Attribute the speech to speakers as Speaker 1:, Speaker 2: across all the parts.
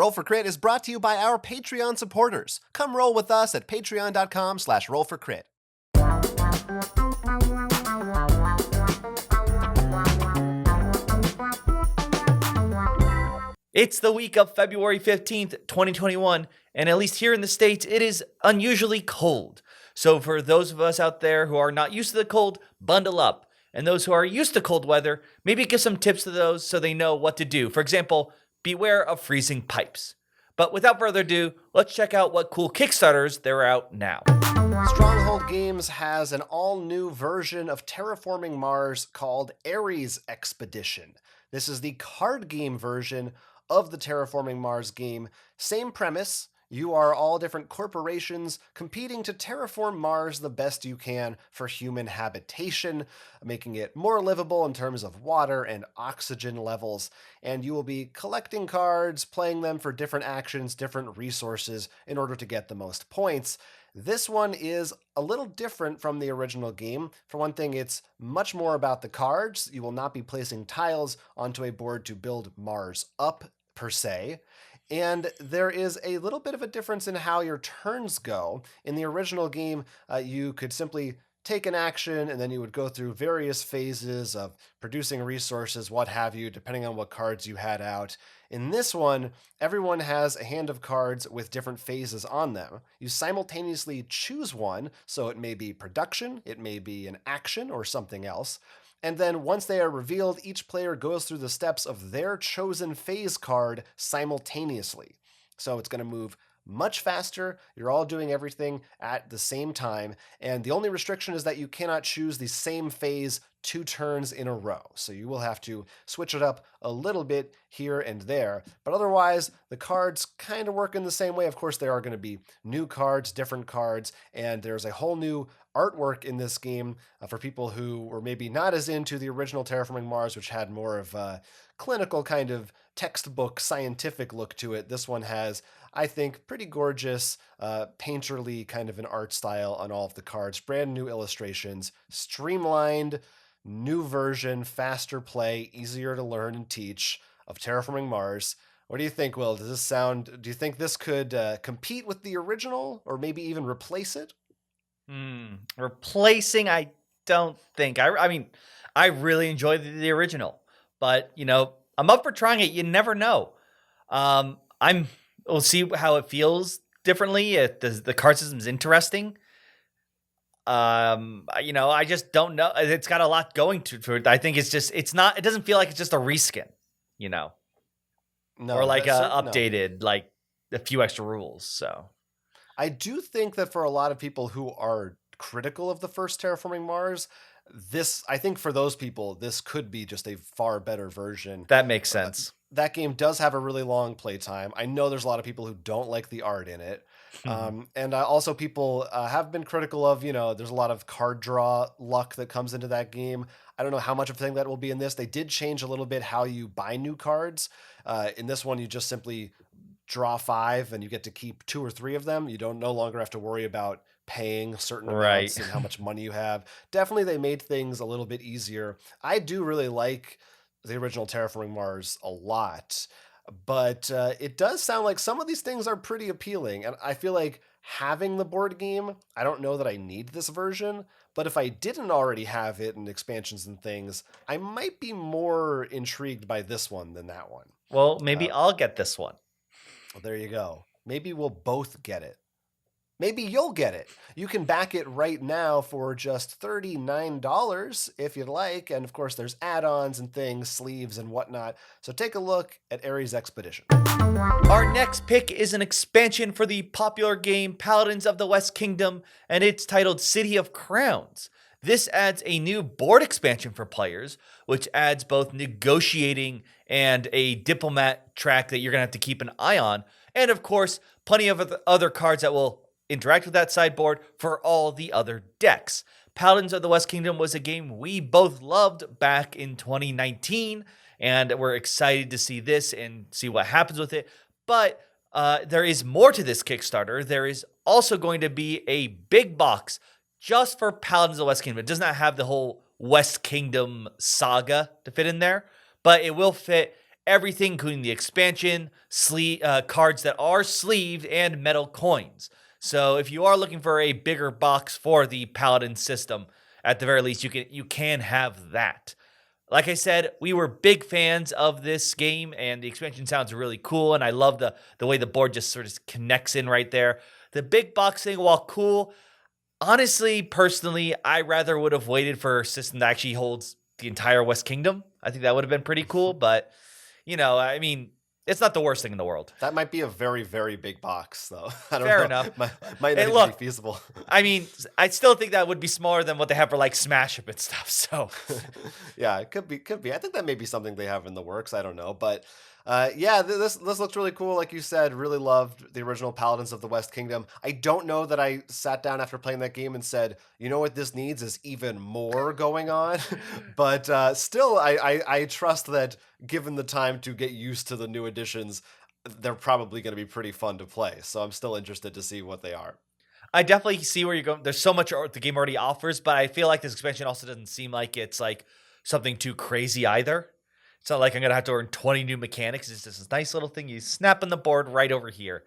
Speaker 1: Roll for Crit is brought to you by our Patreon supporters. Come roll with us at patreon.com/rollforcrit.
Speaker 2: It's the week of February 15th, 2021, and at least here in the States, it is unusually cold. So for those of us out there who are not used to the cold, bundle up. And those who are used to cold weather, maybe give some tips to those so they know what to do. For example, beware of freezing pipes. But without further ado, let's check out what cool Kickstarters there are out now.
Speaker 1: Stronghold Games has an all-new version of Terraforming Mars called Ares Expedition. This is the card game version of the Terraforming Mars game. Same premise. You are all different corporations competing to terraform Mars the best you can for human habitation, making it more livable in terms of water and oxygen levels. And you will be collecting cards, playing them for different actions, different resources in order to get the most points. This one is a little different from the original game. For one thing, it's much more about the cards. You will not be placing tiles onto a board to build Mars up, per se. And there is a little bit of a difference in how your turns go. In the original game, you could simply take an action and then you would go through various phases of producing resources, what have you, depending on what cards you had out. In this one, everyone has a hand of cards with different phases on them. You simultaneously choose one, so it may be production, it may be an action or something else. And then once they are revealed, each player goes through the steps of their chosen phase card simultaneously. So it's going to move much faster. You're all doing everything at the same time. And the only restriction is that you cannot choose the same phase 2 turns in a row. So you will have to switch it up a little bit here and there. But otherwise, the cards kind of work in the same way. Of course, there are going to be new cards, different cards, and there's a whole new artwork in this game for people who were maybe not as into the original Terraforming Mars, which had more of a clinical kind of textbook scientific look to it. This one has, I think, pretty gorgeous, painterly kind of an art style on all of the cards. Brand new illustrations, streamlined, new version, faster play, easier to learn and teach of Terraforming Mars. What do you think, Will? Do you think this could compete with the original or maybe even replace it?
Speaker 2: Replacing, I don't think. I mean, I really enjoyed the original, but I'm up for trying it. You never know. We'll see how it feels differently. If the card system is interesting. I just don't know. It's got a lot going to it. I think it doesn't feel like it's just a reskin, No, or like updated, like a few extra rules. So
Speaker 1: I do think that for a lot of people who are critical of the first Terraforming Mars, I think for those people, this could be just a far better version.
Speaker 2: That makes sense.
Speaker 1: That game does have a really long playtime. I know there's a lot of people who don't like the art in it. And also people have been critical of, there's a lot of card draw luck that comes into that game. I don't know how much of a thing that will be in this. They did change a little bit how you buy new cards. In this one, you just simply draw 5 and you get to keep 2 or 3 of them. You don't no longer have to worry about paying certain amounts and how much money you have. Definitely they made things a little bit easier. I do really like the original Terraforming Mars a lot, but it does sound like some of these things are pretty appealing. And I feel like having the board game, I don't know that I need this version, but if I didn't already have it and expansions and things, I might be more intrigued by this one than that one.
Speaker 2: Well, maybe I'll get this one.
Speaker 1: Well, there you go. Maybe we'll both get it. Maybe you'll get it. You can back it right now for just $39 if you'd like. And of course, there's add-ons and things, sleeves and whatnot. So take a look at Ares Expedition.
Speaker 2: Our next pick is an expansion for the popular game Paladins of the West Kingdom, and it's titled City of Crowns. This adds a new board expansion for players, which adds both negotiating and a diplomat track that you're going to have to keep an eye on. And of course, plenty of other cards that will interact with that sideboard for all the other decks. Paladins of the West Kingdom was a game we both loved back in 2019, and we're excited to see this and see what happens with it. But there is more to this Kickstarter. There is also going to be a big box just for Paladins of the West Kingdom. It does not have the whole West Kingdom saga to fit in there, but it will fit everything, including the expansion, cards that are sleeved, and metal coins. So if you are looking for a bigger box for the Paladin system, at the very least, you can have that. Like I said, we were big fans of this game, and the expansion sounds really cool. And I love the way the board just sort of connects in right there. The big box thing, while cool, honestly, personally, I rather would have waited for a system that actually holds the entire West Kingdom. I think that would have been pretty cool. But I mean, it's not the worst thing in the world.
Speaker 1: That might be a very, very big box, though. I don't
Speaker 2: Fair
Speaker 1: know.
Speaker 2: enough.
Speaker 1: Might not
Speaker 2: And
Speaker 1: even be
Speaker 2: look,
Speaker 1: feasible.
Speaker 2: I mean, I still think that would be smaller than what they have for like Smash Up and stuff. So
Speaker 1: Yeah, it could be. Could be. I think that may be something they have in the works. I don't know, but yeah, this looks really cool. Like you said, really loved the original Paladins of the West Kingdom. I don't know that I sat down after playing that game and said, you know what this needs is even more going on. But still, I trust that given the time to get used to the new additions, they're probably going to be pretty fun to play. So I'm still interested to see what they are.
Speaker 2: I definitely see where you're going. There's so much art the game already offers, but I feel like this expansion also doesn't seem like it's like something too crazy either. It's not like I'm gonna have to learn 20 new mechanics. It's just this nice little thing you snap on the board right over here,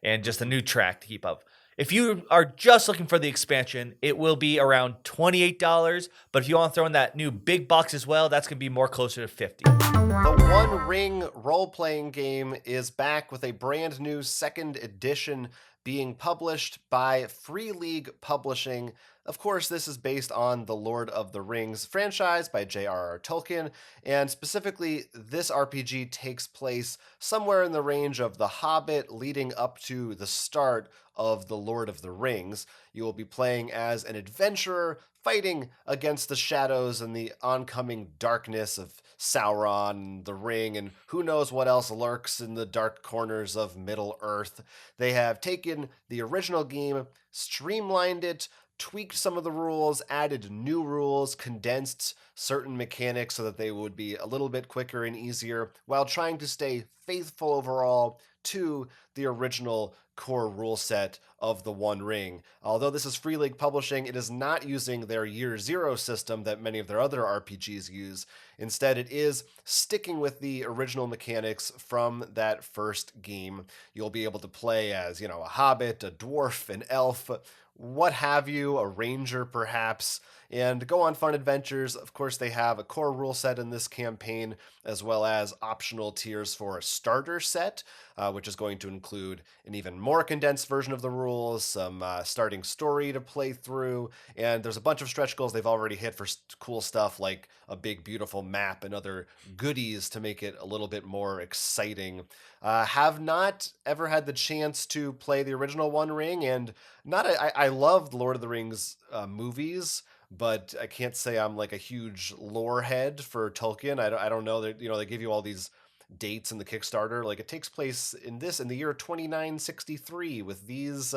Speaker 2: and just a new track to keep up. If you are just looking for the expansion, it will be around $28. But if you want to throw in that new big box as well, that's gonna be more closer to 50.
Speaker 1: The One Ring role playing game is back with a brand new second edition being published by Free League Publishing. Of course, this is based on the Lord of the Rings franchise by J.R.R. Tolkien, and specifically, this RPG takes place somewhere in the range of The Hobbit leading up to the start of The Lord of the Rings. You will be playing as an adventurer fighting against the shadows and the oncoming darkness of Sauron, and the Ring, and who knows what else lurks in the dark corners of Middle Earth. They have taken the original game, streamlined it, tweaked some of the rules, added new rules, condensed certain mechanics so that they would be a little bit quicker and easier, while trying to stay faithful overall to the original core rule set of the One Ring. Although this is Free League Publishing, it is not using their Year Zero system that many of their other RPGs use. Instead, it is sticking with the original mechanics from that first game. You'll be able to play as, a hobbit, a dwarf, an elf, what have you, a ranger perhaps, and go on fun adventures. Of course, they have a core rule set in this campaign, as well as optional tiers for a starter set, which is going to include an even more condensed version of the rules, some starting story to play through, and there's a bunch of stretch goals they've already hit for cool stuff like a big, beautiful map and other goodies to make it a little bit more exciting. Have not ever had the chance to play the original One Ring, and I loved Lord of the Rings movies, but I can't say I'm like a huge lore head for Tolkien. I don't know that they give you all these dates in the Kickstarter. Like it takes place in the year 2963 with these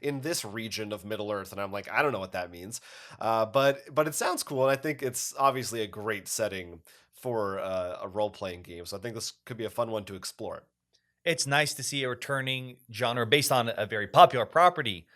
Speaker 1: in this region of Middle Earth, and I'm like, I don't know what that means. But it sounds cool, and I think it's obviously a great setting for a role playing game. So I think this could be a fun one to explore.
Speaker 2: It's nice to see a returning genre based on a very popular property,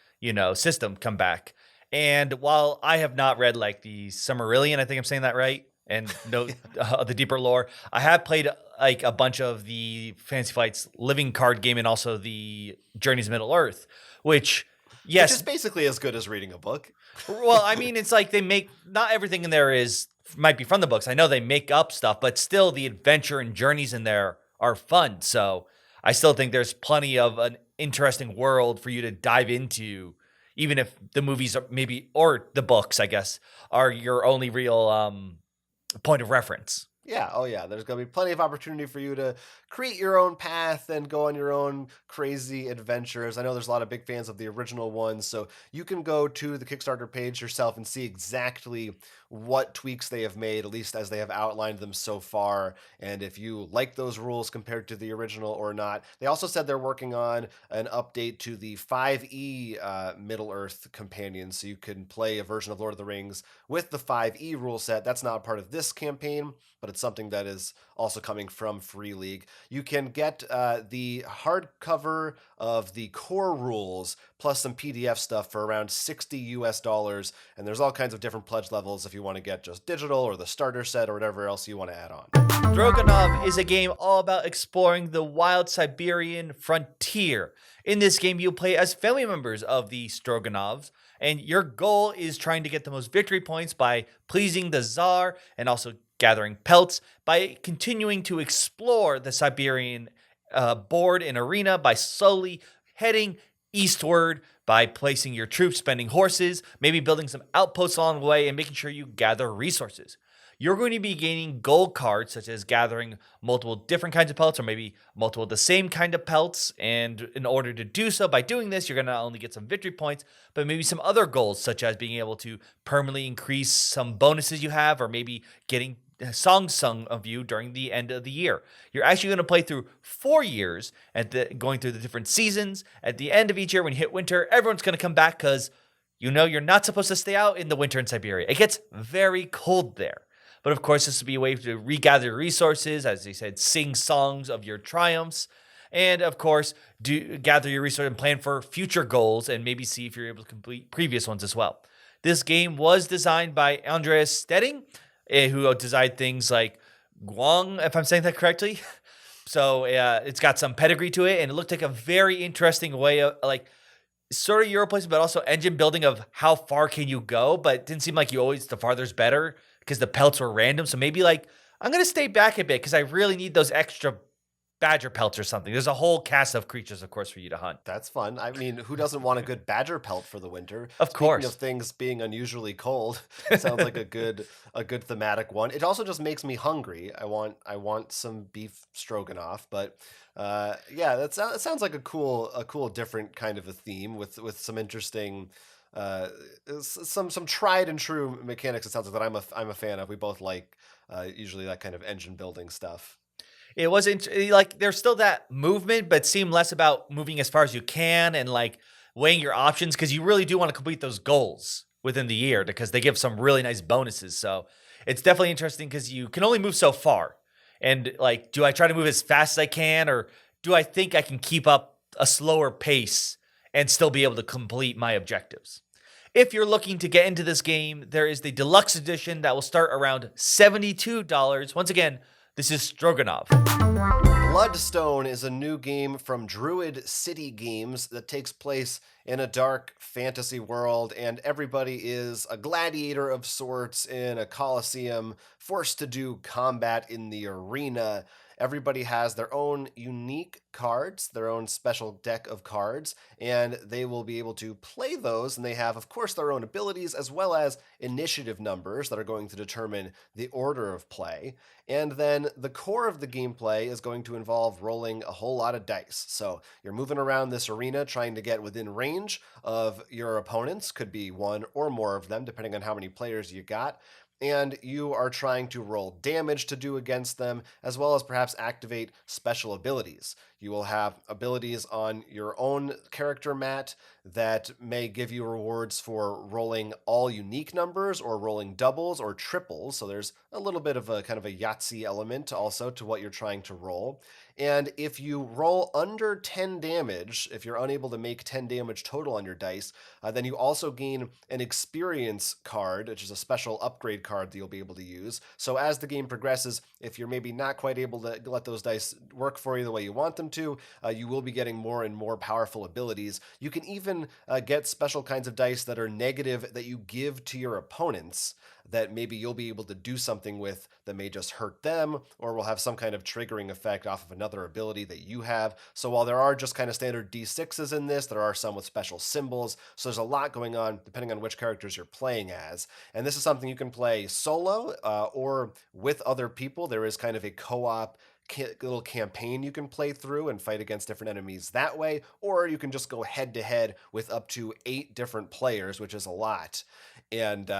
Speaker 2: system come back. And while I have not read like the Silmarillion, I think I'm saying that right, and no the deeper lore, I have played like a bunch of the Fantasy Flight's living card game and also the Journeys of Middle Earth, which yes,
Speaker 1: which is basically as good as reading a book.
Speaker 2: Well, I mean, it's like they make not everything in there might be from the books. I know they make up stuff, but still the adventure and journeys in there are fun. So I still think there's plenty of an interesting world for you to dive into, even if the movies are or the books, I guess, are your only real point of reference.
Speaker 1: Yeah, oh yeah, there's going to be plenty of opportunity for you to create your own path and go on your own crazy adventures. I know there's a lot of big fans of the original one, so you can go to the Kickstarter page yourself and see exactly what tweaks they have made, at least as they have outlined them so far, and if you like those rules compared to the original or not. They also said they're working on an update to the 5e Middle Earth companion, so you can play a version of Lord of the Rings with the 5e rule set. That's not part of this campaign, but it's something that is also coming from Free League. You can get the hardcover of the core rules plus some PDF stuff for around $60 US, and there's all kinds of different pledge levels if you want to get just digital or the starter set or whatever else you want to add on.
Speaker 2: Stroganov is a game all about exploring the wild Siberian frontier. In this game, you'll play as family members of the Stroganovs, and your goal is trying to get the most victory points by pleasing the Tsar and also gathering pelts by continuing to explore the Siberian board and arena by slowly heading eastward by placing your troops, spending horses, maybe building some outposts along the way, and making sure you gather resources. You're going to be gaining gold cards, such as gathering multiple different kinds of pelts or maybe multiple of the same kind of pelts. And in order to do so, by doing this, you're going to not only get some victory points, but maybe some other goals, such as being able to permanently increase some bonuses you have, or maybe getting songs sung of you during the end of the year. You're actually going to play through 4 years going through the different seasons. At the end of each year, when you hit winter, everyone's going to come back because you're not supposed to stay out in the winter in Siberia. It gets very cold there. But of course, this will be a way to regather your resources, as they said, sing songs of your triumphs, and of course, gather your resources and plan for future goals, and maybe see if you're able to complete previous ones as well. This game was designed by Andreas Stedding, who designed things like Guang, if I'm saying that correctly. So it's got some pedigree to it, and it looked like a very interesting way of sort of Euro placement, but also engine building of how far can you go. But it didn't seem like the farther's better, because the pelts were random. So maybe I'm going to stay back a bit because I really need those extra badger pelts or something. There's a whole cast of creatures, of course, for you to hunt.
Speaker 1: That's fun. I mean, who doesn't want a good badger pelt for the winter?
Speaker 2: Of course.
Speaker 1: Speaking of things being unusually cold, sounds like a good thematic one. It also just makes me hungry. I want some beef stroganoff, but yeah, that sounds like a cool different kind of a theme with some interesting some tried and true mechanics. It sounds like that I'm a fan of. We both like usually that kind of engine building stuff.
Speaker 2: It wasn't there's still that movement, but seemed less about moving as far as you can and weighing your options, because you really do want to complete those goals within the year because they give some really nice bonuses. So it's definitely interesting because you can only move so far. And do I try to move as fast as I can, or do I think I can keep up a slower pace and still be able to complete my objectives? If you're looking to get into this game, there is the deluxe edition that will start around $72. Once again, this is Stroganov.
Speaker 1: Bloodstone is a new game from Druid City Games that takes place in a dark fantasy world, and everybody is a gladiator of sorts in a coliseum, forced to do combat in the arena. Everybody has their own unique cards, their own special deck of cards, and they will be able to play those, and they have, of course, their own abilities as well as initiative numbers that are going to determine the order of play. And then the core of the gameplay is going to involve rolling a whole lot of dice. So you're moving around this arena trying to get within range of your opponents, could be one or more of them, depending on how many players you got. And you are trying to roll damage to do against them, as well as perhaps activate special abilities. You will have abilities on your own character mat that may give you rewards for rolling all unique numbers or rolling doubles or triples. So there's a little bit of a kind of a Yahtzee element also to what you're trying to roll. And if you roll under 10 damage, if you're unable to make 10 damage total on your dice, then you also gain an experience card, which is a special upgrade card that you'll be able to use. So as the game progresses, if you're maybe not quite able to let those dice work for you the way you want them to, you will be getting more and more powerful abilities. You can even get special kinds of dice that are negative that you give to your opponents, that maybe you'll be able to do something with that may just hurt them, or will have some kind of triggering effect off of another ability that you have. So while there are just kind of standard D6s in this, there are some with special symbols. So there's a lot going on depending on which characters you're playing as. And this is something you can play solo or with other people. There is kind of a co-op little campaign you can play through and fight against different enemies that way, or you can just go head to head with up to 8 different players, which is a lot, and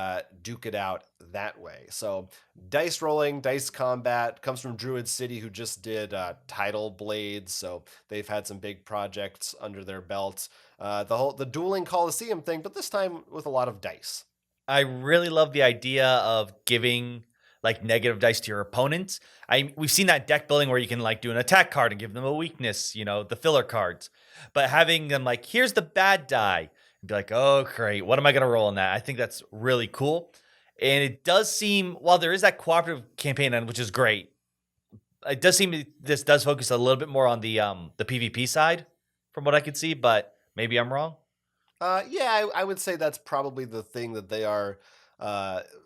Speaker 1: duke it out that way. So dice rolling, dice combat comes from Druid City, who just did Tidal Blades, so they've had some big projects under their belts. The dueling Coliseum thing, but this time with a lot of dice.
Speaker 2: I really love the idea of giving like negative dice to your opponents. We've seen that deck building where you can like do an attack card and give them a weakness, you know, the filler cards. But having them like, here's the bad die, and be like, oh great, what am I gonna roll on that? I think that's really cool. And it does seem, while there is that cooperative campaign on, which is great, it does seem this does focus a little bit more on the PvP side, from what I could see. But maybe I'm wrong.
Speaker 1: Yeah, I would say that's probably the thing that they are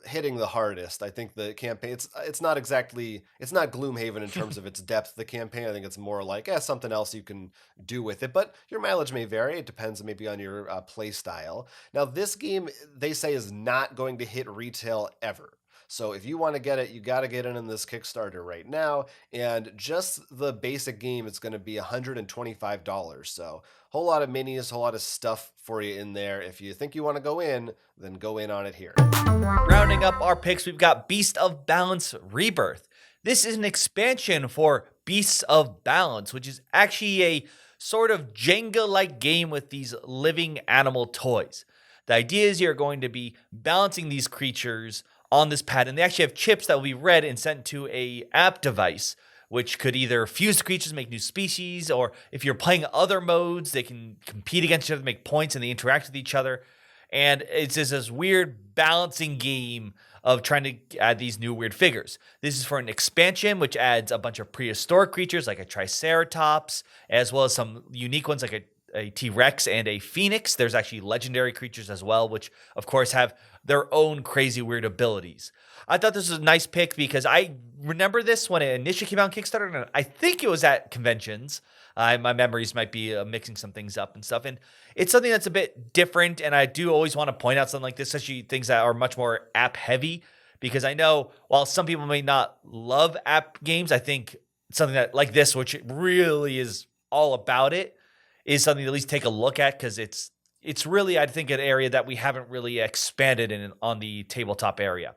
Speaker 1: hitting the hardest. I think the campaign, it's not Gloomhaven in terms of its depth. The campaign, I think it's more like something else you can do with it. But your mileage may vary. It depends maybe on your play style. Now, this game they say is not going to hit retail ever. So if you want to get it, you got to get in this Kickstarter right now. And just the basic game, it's going to be $125. So whole lot of minis, whole lot of stuff for you in there. If you think you want to go in, then go in on it here.
Speaker 2: Rounding up our picks, we've got Beast of Balance Rebirth. This is an expansion for Beasts of Balance, which is actually a sort of Jenga-like game with these living animal toys. The idea is you're going to be balancing these creatures on this pad, and they actually have chips that will be read and sent to a app device, which could either fuse the creatures, make new species, or if you're playing other modes, they can compete against each other, make points, and they interact with each other. And it's just this weird balancing game of trying to add these new weird figures. This is for an expansion, which adds a bunch of prehistoric creatures like a Triceratops, as well as some unique ones like a T-Rex and a Phoenix. There's actually legendary creatures as well, which of course have their own crazy weird abilities. I thought this was a nice pick because I remember this when it initially came out on Kickstarter, and I think it was at conventions. My memories might be mixing some things up and stuff. And it's something that's a bit different, and I do always want to point out something like this, especially things that are much more app heavy, because I know while some people may not love app games, I think something that like this, which really is all about it, is something to at least take a look at, because it's really, I think, an area that we haven't really expanded in on the tabletop area.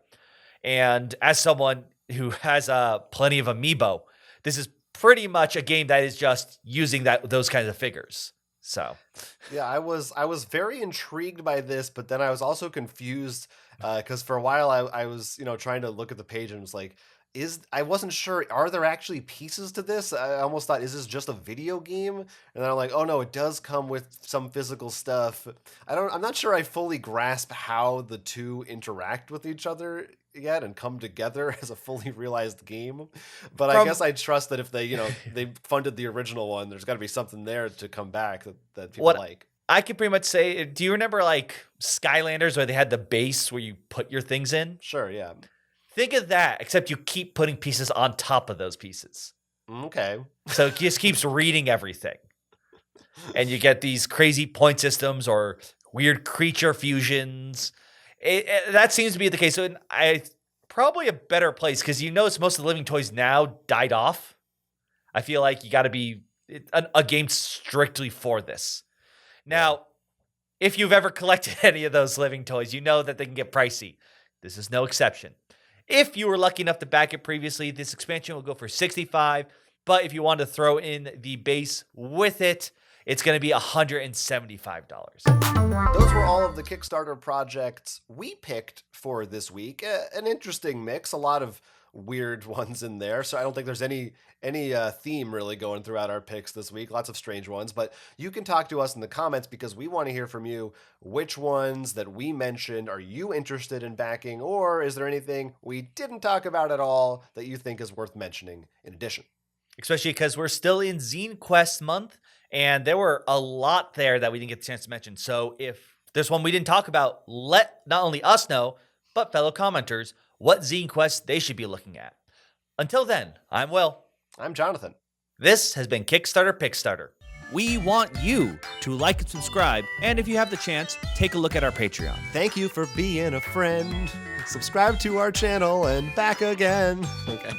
Speaker 2: And as someone who has plenty of amiibo, this is pretty much a game that is just using those kinds of figures. So,
Speaker 1: yeah, I was very intrigued by this, but then I was also confused because for a while I was trying to look at the page and was like, I wasn't sure, are there actually pieces to this? I almost thought, is this just a video game? And then I'm like, oh no, it does come with some physical stuff. I'm not sure I fully grasp how the two interact with each other yet and come together as a fully realized game. But I guess I trust that if they funded the original one, there's got to be something there to come back that people like.
Speaker 2: I could pretty much say, do you remember like Skylanders where they had the base where you put your things in?
Speaker 1: Sure, yeah.
Speaker 2: Think of that, except you keep putting pieces on top of those pieces.
Speaker 1: Okay.
Speaker 2: So it just keeps reading everything. And you get these crazy point systems or weird creature fusions. That seems to be the case. So probably a better place, because most of the living toys now died off. I feel like you got to be a game strictly for this. Now, if you've ever collected any of those living toys, you know that they can get pricey. This is no exception. If you were lucky enough to back it previously, this expansion will go for $65. But if you want to throw in the base with it, it's going to be $175.
Speaker 1: Those were all of the Kickstarter projects we picked for this week. An interesting mix, a lot of weird ones in there. So I don't think there's any theme really going throughout our picks this week. Lots of strange ones, but you can talk to us in the comments because we want to hear from you. Which ones that we mentioned are you interested in backing, or is there anything we didn't talk about at all that you think is worth mentioning in addition?
Speaker 2: Especially because we're still in Zine Quest month, and there were a lot there that we didn't get the chance to mention. So if there's one we didn't talk about, let not only us know, but fellow commenters what Zine Quest they should be looking at. Until then, I'm Will.
Speaker 1: I'm Jonathan.
Speaker 2: This has been Kickstarter Pickstarter.
Speaker 3: We want you to like and subscribe, and if you have the chance, take a look at our Patreon.
Speaker 1: Thank you for being a friend. Subscribe to our channel and back again. Okay.